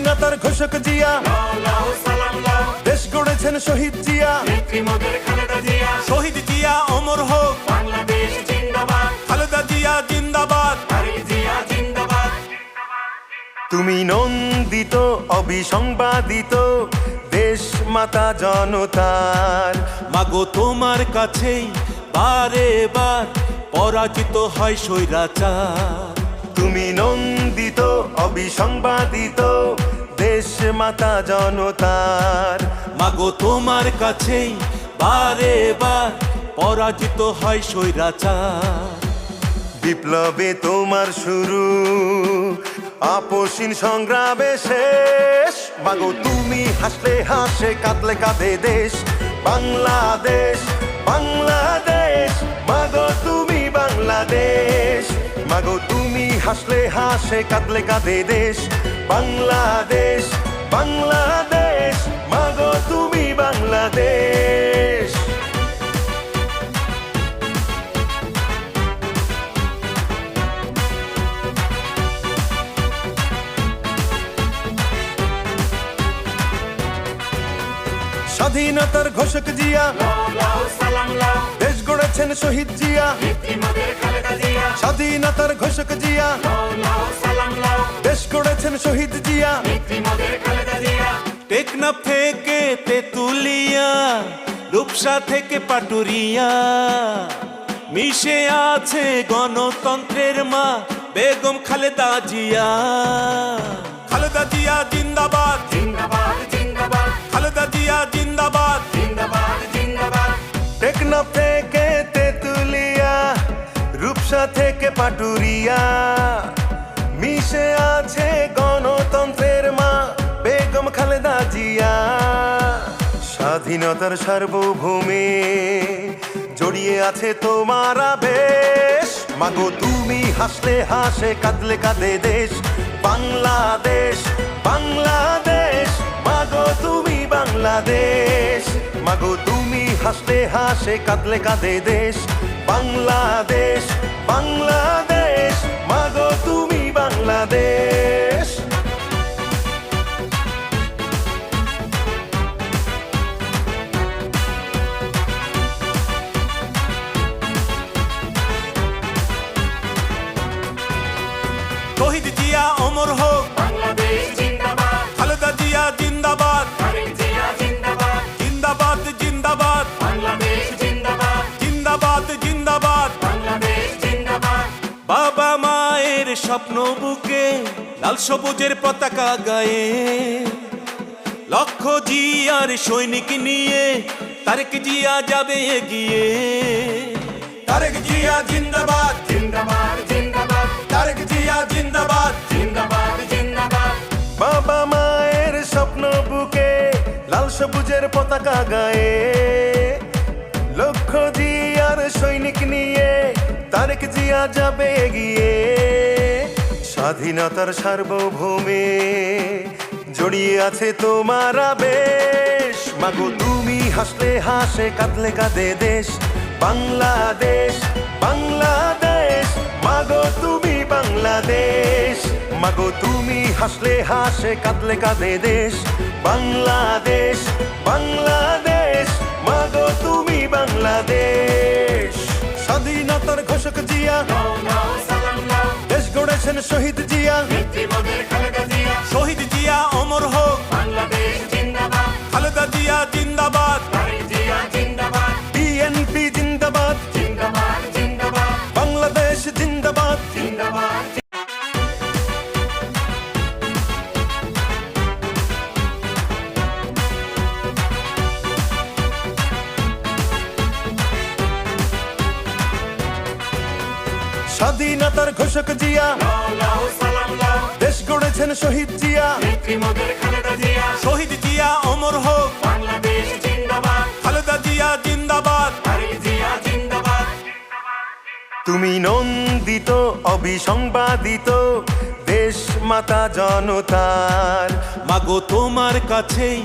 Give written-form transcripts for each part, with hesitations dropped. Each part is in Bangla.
স্বাধীনতার ঘোষক জিয়া, দেশ গড়েছেন শহীদ জিয়া, শহীদ জিয়া অমর হোক, বাংলাদেশ জিন্দাবাদ, খালেদা জিয়া জিন্দাবাদ। তারেক জিয়া জিন্দাবাদ। তুমি নন্দিত অবিসংবাদিত দেশ মাতা জনতার। মাগো তোমার কাছেই বারে বার পরাজিত হয় স্বৈরাচার। তুমি নন্দিত অবিসংবাদিত দেশ মাতা জনতার। মাগো তোমার কাছেই বারে বার পরাজিত হয় স্বৈরাচার। বিপ্লবে তোমার শুরু, আপসীন সংগ্রামে শেষ। মাগো তুমি হাসলে হাসে, কাঁদলে কাঁদে দেশ বাংলাদেশ, বাংলাদেশ। মাগো তুমি বাংলাদেশ, মাগো তুমি হাসলে হাসে, কাঁদলে কাঁদে দেশ বাংলাদেশ, বাংলাদেশ। মাগো তুমি বাংলাদেশ। স্বাধীনতার ঘোষক জিয়া, লাও সালাম লাও, দেশ গড়েছেন শহীদ জিয়া। নেত্রীমোদের খালেদা জিয়া। স্বাধীনতার ঘোষক জিয়া, লাও সালাম লাও, দেশ গড়েছেন শহীদ জিয়া। নেত্রীমোদের খালেদা জিয়া। টেকনাফ থেকে তেতুলিয়া, রূপসা থেকে পাটুরিয়া, মিশে আছে গণতন্ত্রের মা বেগম খালেদা জিয়া। খালেদা জিয়া জিন্দাবাদ, জিন্দাবাদ জিন্দাবাদ, খালেদা জিয়া জিন্দাবাদ। জিন্দাবাদ জিন্দাবাদ। টেকনাফ থেকে তেতুলিয়া, রূপসা থেকে পাটুরিয়া, মিশে আছে গণতন্ত্রের মা বেগম খালেদা জিয়া। স্বাধীনতার সার্বভৌমে জড়িয়ে আছে তোমার আবেশ। মাগো তুমি হাসলে হাসে, কাঁদলে কাঁদে দেশ বাংলাদেশ, বাংলাদেশ। মাগো তুমি বাংলাদেশ, মাগো তুমি হাসলে হাসে, কাঁদলে কাঁদে দেশ বাংলাদেশ, বাংলাদেশ। মাগো তুমি বাংলাদেশ। শহীদ জিয়া অমর হোক, বাংলাদেশ জিন্দাবাদ, খালেদা জিয়া জিন্দাবাদ। তারেক জিয়া জিন্দাবাদ, জিন্দাবাদ জিন্দাবাদ, বাংলাদেশ জিন্দাবাদ, জিন্দাবাদ জিন্দাবাদ। বাংলাদেশ জিন্দাবাদ। বাবা মায়ের স্বপ্ন বুকে লাল সবুজের পতাকা গায়ে, লক্ষ জিয়ার সৈনিক নিয়ে তারেক জিয়া যাবে এগিয়ে। তারেক জিয়া জিন্দাবাদ, জিন্দাবাদ জিন্দাবাদ, তারেক জিয়া জিন্দাবাদ। জিন্দাবাদ জিন্দাবাদ। বাবা মায়ের স্বপ্ন বুকে লাল সবুজের পতাকা গায়ে, লক্ষ জিয়ার সৈনিক নিয়ে তারেক জিয়া যাবে এগিয়ে। স্বাধীনতার সার্বভৌমে জড়িয়ে আছে তোমার আবেশ। মাগো তুমি হাসলে হাসে, কাঁদলে কাঁদে দেশ বাংলাদেশ, বাংলাদেশ। মাগো তুমি বাংলাদেশ, মাগো তুমি হাসলে হাসে, কাঁদলে কাঁদে দেশ বাংলাদেশ, বাংলাদেশ। মাগো তুমি বাংলাদেশ। স্বাধীনতার ঘোষক জিয়া, লাও সালাম লাও, দেশ গড়েছেন শহীদ জিয়া। নেত্রীমোদের খালেদা জিয়া। শহীদ জিয়া অমর হোক, বাংলাদেশ জিন্দাবাদ, খালেদা জিয়া জিন্দাবাদ। তারেক জিয়া জিন্দাবাদ, বিএনপি জিন্দাবাদ, জিন্দাবাদ জিন্দাবাদ, বাংলাদেশ জিন্দাবাদ। জিন্দাবাদ। স্বাধীনতার ঘোষক জিয়া, লাও সালাম লাও, দেশ গড়েছেন শহীদ জিয়া। নেত্রীমোদের খালেদা জিয়া। শহীদ জিয়া অমর হোক, বাংলাদেশ জিন্দাবাদ, খালেদা জিয়া জিন্দাবাদ। তারেক জিয়া জিন্দাবাদ। তুমি নন্দিত অবিসংবাদিত দেশ মাতা জনতার। মাগো তোমার কাছেই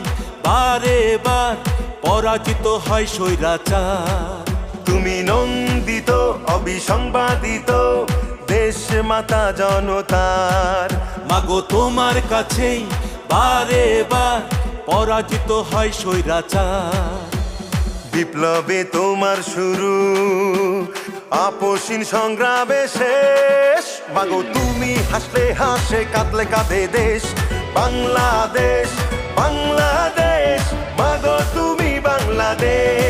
বারে বার পরাজিত হয় স্বৈরাচার। তুমি নন্দিত অবিসংবাদিত দেশ মাতা জনতার। মাগো তোমার কাছেই বারে বার পরাজিত হয় স্বৈরাচার। বিপ্লবে তোমার শুরু, আপসীন সংগ্রামে শেষ। মাগো তুমি হাসলে হাসে, কাঁদলে কাঁদে দেশ। বাংলাদেশ, বাংলাদেশ, মাগো তুমি বাংলাদেশ।